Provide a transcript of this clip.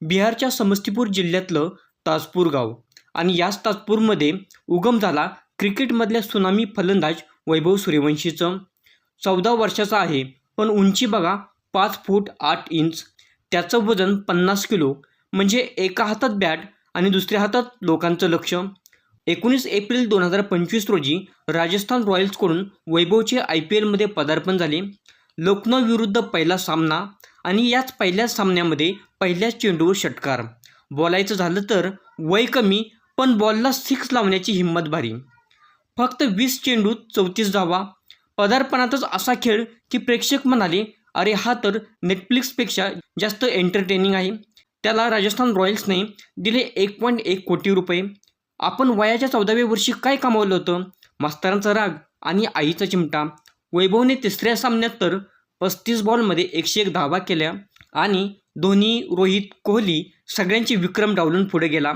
बिहारच्या समस्तीपूर जिल्ह्यातलं ताजपूर गाव आणि याच ताजपूरमध्ये उगम झाला क्रिकेटमधल्या सुनामी फलंदाज वैभव सूर्यवंशीचं. 14 वर्षाचा आहे, पण उंची बघा 5 फूट 8 इंच. त्याचं वजन 50 किलो, म्हणजे एका हातात बॅट आणि दुसऱ्या हातात लोकांचं लक्ष. 19 एप्रिल 2025 रोजी राजस्थान रॉयल्सकडून वैभवचे IPL मध्ये पदार्पण झाले. लखनौ विरुद्ध पहिला सामना आणि याच पहिल्याच सामन्यामध्ये पहिल्याच चेंडूवर षटकार. बोलायचं झालं तर वय कमी पण बॉलला 6 लावण्याची हिंमत भारी. फक्त 20 चेंडूत 34 धावा. पदार्पणातच असा खेळ की प्रेक्षक म्हणाले, अरे हा तर नेटफ्लिक्सपेक्षा जास्त एंटरटेनिंग आहे. त्याला राजस्थान रॉयल्सने दिले 1.1 कोटी रुपये. आपण वयाच्या 14व्या वर्षी काय कमावलं होतं? मास्तरांचा राग आणि आईचा चिमटा. वैभवने तिसऱ्या सामन्यात तर 35 बॉलमध्ये 101 धावा केल्या आणि धोनी, रोहित, कोहली सगळ्यांचे विक्रम डावलून पुढे गेला.